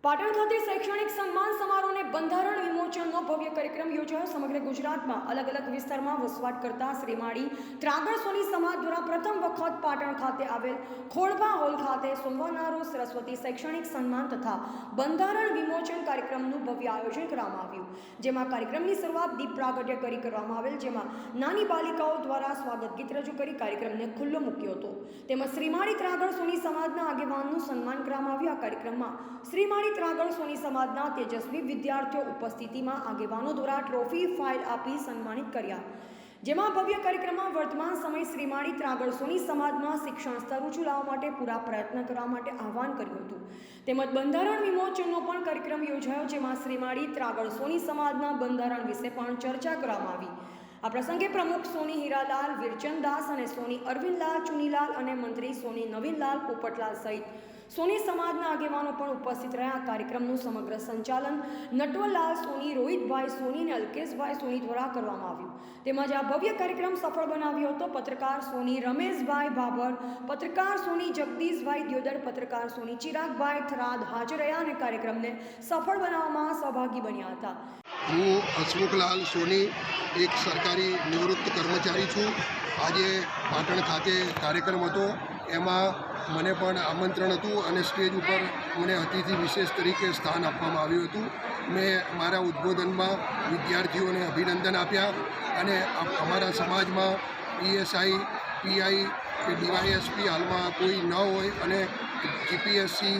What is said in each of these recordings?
પાટણ ખાતે શૈક્ષણિક સન્માન સમારોહને બંધારણ વિમોચનનો ભવ્ય કાર્યક્રમ યોજાયો। સમગ્ર ગુજરાતમાં અલગ અલગ વિસ્તારમાં વસવાટ કરતા શ્રીમાળી ત્રાગડ સોની સમાજ દ્વારા પ્રથમ વખત પાટણ ખાતે આવેલ ખોડભા હોલ ખાતે સોમવારના રોજ સરસ્વતી શૈક્ષણિક સન્માન તથા બંધારણ વિમોચન કાર્યક્રમનું ભવ્ય આયોજન કરવામાં આવ્યું, જેમાં કાર્યક્રમની શરૂઆત દીપ પ્રાગટ્ય કરી કરવામાં આવેલ, જેમાં નાની બાલિકાઓ દ્વારા સ્વાગત ગીત રજૂ કરી કાર્યક્રમને ખુલ્લો મૂક્યો હતો। તેમજ શ્રીમાળી ત્રાગડ સોની સમાજના આગેવાનનું સન્માન કરવામાં આવ્યું। આ કાર્યક્રમમાં શ્રીમાળી ત્રાગડ સોની સમાજના તેજસ્વી વિદ્યાર્થીઓ ઉપસ્થિતિમાં આગેવાનો દ્વારા ટ્રોફી ફાઇલ આપી સન્માનિત કર્યા, જેમાં ભવ્ય કાર્યક્રમમાં વર્તમાન સમય શ્રીમાળી ત્રાગડ સોની સમાજમાં શિક્ષણ સ્તર ઊંચું લાવવા માટે પૂરા પ્રયત્ન કરવા માટે આહવાન કર્યું હતું। તેમજ બંધારણ વિમોચનનો પણ કાર્યક્રમ યોજાયો, જેમાં શ્રીમાળી ત્રાગડ સોની સમાજના બંધારણ વિશે પણ ચર્ચા કરવામાં આવી। આ પ્રસંગે પ્રમુખ સોની હીરાલાલ વીરચંદાસ અને સોની અરવિંદલાલ ચુનીલાલ અને મંત્રી સોની નવીનલાલ પોપટલાલ સહિત સોની સમાજના આગેવાનો પણ ઉપસ્થિત રહ્યા। આ કાર્યક્રમનું સમગ્ર સંચાલન નટવરલાલ સોની, રોહિતભાઈ સોની અને અલ્કેશભાઈ સોની દ્વારા કરવામાં આવ્યું। તેમજ આ ભવ્ય કાર્યક્રમ સફળ બનાવ્યો હતો। પત્રકાર સોની રમેશભાઈ ભાભર, પત્રકાર સોની જગદીશભાઈ દિયોદર, પત્રકાર સોની ચિરાગભાઈ થરાદ હાજર રહ્યા અને કાર્યક્રમને સફળ બનાવવામાં સહભાગી બન્યા હતા। હું હસમુખલાલ સોની એક સરકારી નિવૃત્ત કર્મચારી છું। આજે પાટણ ખાતે કાર્યક્રમ હતો, એમાં મને પણ આમંત્રણ હતું અને સ્ટેજ ઉપર મને અતિથિ વિશેષ તરીકે સ્થાન આપવામાં આવ્યું હતું। મેં મારા ઉદ્બોધનમાં વિદ્યાર્થીઓને અભિનંદન આપ્યા અને અમારા સમાજમાં પીએસઆઈ, પીઆઈ કે ડીવાયએસપી હાલમાં કોઈ ન હોય અને જીપીએસસી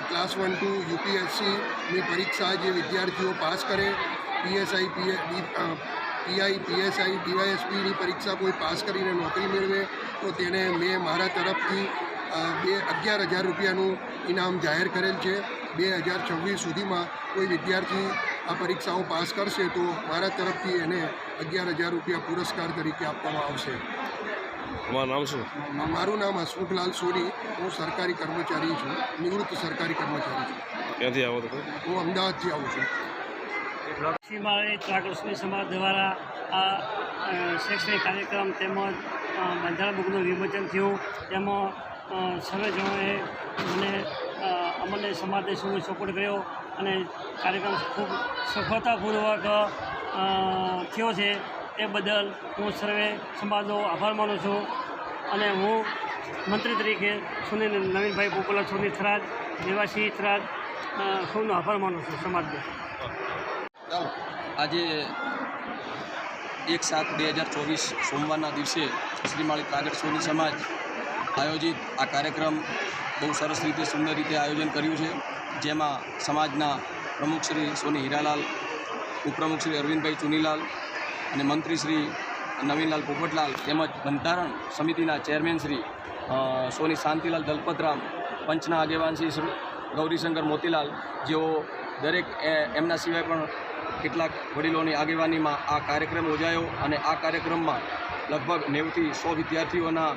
ક્લાસ 1 to યુપીએસસીની પરીક્ષા જે વિદ્યાર્થીઓ પાસ કરે, પીએસઆઈ, પીઆઈ, પીએસઆઈ, ડીવાયએસપીની પરીક્ષા કોઈ પાસ કરીને નોકરી મેળવે તો તેને મેં મારા તરફથી 11,000 રૂપિયાનું ઇનામ જાહેર કરેલ છે। 2026 સુધીમાં કોઈ વિદ્યાર્થી આ પરીક્ષાઓ પાસ કરશે તો મારા તરફથી એને 11,000 રૂપિયા પુરસ્કાર તરીકે આપવામાં આવશે। તમારું નામ શું? મારું નામ હસમુખલાલ સોની, હું સરકારી કર્મચારી છું, નિવૃત્ત સરકારી કર્મચારી છું। ક્યાંથી આવો તો? હું અમદાવાદથી આવું છું। શ્રીમાળી ત્રાગડ સોની સમાજ દ્વારા આ શૈક્ષણિક કાર્યક્રમ તેમજ બંધારણ બુકનું વિમોચન થયું, તેમાં સર્વે જણોએ અમને સમાજને સપોર્ટ કર્યો અને કાર્યક્રમ ખૂબ સફળતાપૂર્વક થયો છે। એ બદલ હું સર્વે સમાજનો આભાર માનું છું અને હું મંત્રી તરીકે સોની નવીનભાઈ પોપટલાલ સોની થરાદ, નિવાસી થરાદ, સૌનો આભાર માનું છું સમાજનો। આજે 1/7/2024 સોમવારના દિવસે શ્રીમાળી ત્રાગડ સોની સમાજ આયોજિત આ કાર્યક્રમ બહુ સરસ રીતે, સુંદર રીતે આયોજન કર્યું છે, જેમાં સમાજના પ્રમુખ શ્રી સોની હીરાલાલ, ઉપપ્રમુખ શ્રી અરવિંદભાઈ ચુનીલાલ અને મંત્રી શ્રી નવીનલાલ પોપટલાલ તેમજ બંધારણ સમિતિના ચેરમેન શ્રી સોની શાંતિલાલ દલપતરામ, પંચના આગેવાન શ્રી ગૌરીશંકર મોતીલાલ, જેઓ દરેક એમના સિવાય પણ કેટલાક વડીલોની આગેવાનીમાં આ કાર્યક્રમ યોજાયો અને આ કાર્યક્રમમાં લગભગ 90 થી 100 વિદ્યાર્થીઓના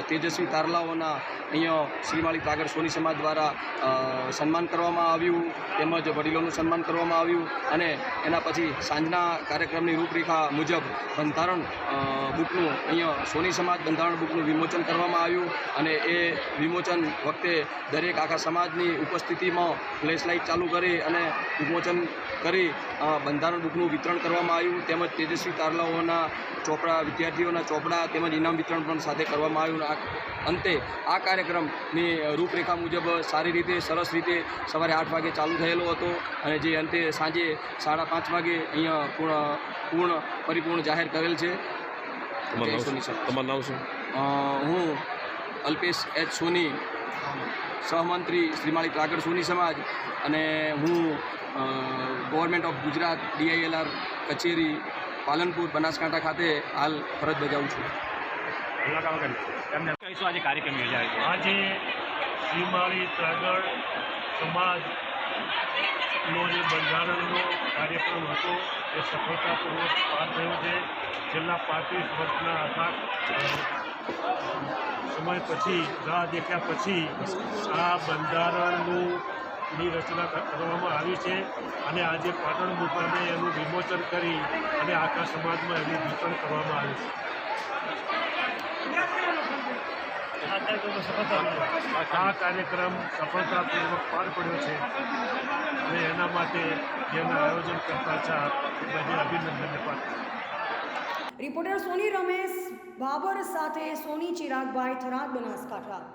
તેજસ્વી તારલાઓના અહીંયા શ્રીમાળી ત્રાગડ સોની સમાજ દ્વારા સન્માન કરવામાં આવ્યું, તેમજ વડીલોનું સન્માન કરવામાં આવ્યું અને એના પછી સાંજના કાર્યક્રમની રૂપરેખા મુજબ બંધારણ બુકનું અહીંયા સોની સમાજ બંધારણ બુકનું વિમોચન કરવામાં આવ્યું અને એ વિમોચન વખતે દરેક આખા સમાજની ઉપસ્થિતિમાં ફ્લેશ લાઇટ ચાલુ કરી અને વિમોચન કરી બંધારણ બુકનું વિતરણ કરવામાં આવ્યું, તેમજ તેજસ્વી તારલાઓના ચોપડા, વિદ્યાર્થીઓના ચોપડા તેમજ ઇનામ વિતરણ પણ સાથે કરવામાં આવ્યું। અંતે આ કાર્યક્રમની રૂપરેખા મુજબ સારી રીતે, સરસ રીતે સવારે 8 વાગે ચાલુ થયેલો હતો અને જે અંતે સાંજે 5:30 વાગે અહીંયા પરિપૂર્ણ જાહેર કરેલ છે। તમારું નામ શું? હું અલ્પેશ એચ સોની, સહમંત્રી શ્રીમાળી ત્રાગડ સોની સમાજ, અને હું ગવર્મેન્ટ ઓફ ગુજરાત DILR કચેરી પાલનપુર, બનાસકાંઠા ખાતે હાલ ફરજ બજાવું છું। આજે કાર્યક્રમ યોજાયો છે। આજે શ્રીમાળી ત્રાગડ સમાજનો જે બંધારણનો કાર્યક્રમ હતો એ સફળતાપૂર્વક પાર થયો છે। છેલ્લા 35 વર્ષના અથાગ સમય પછી, રાહ દેખ્યા પછી આ બંધારણની રચના કરવામાં આવી છે અને આજે પાટણ મુકામે એનું વિમોચન કરી અને આખા સમાજમાં એનું વિતરણ કરવામાં આવ્યું છે। આ કાર્યક્રમમાં સફળતા મળી. આ કાર્યક્રમ સફળતાપૂર્વક પાર પડ્યો છે અને એના માટે જેના આયોજન કરતા છે એ બધી અભિનંદનને પાત્ર. રિપોર્ટર સોની રમેશ બાબર સાથે સોની ચિરાગભાઈ, થરાદ, બનાસકાંઠા.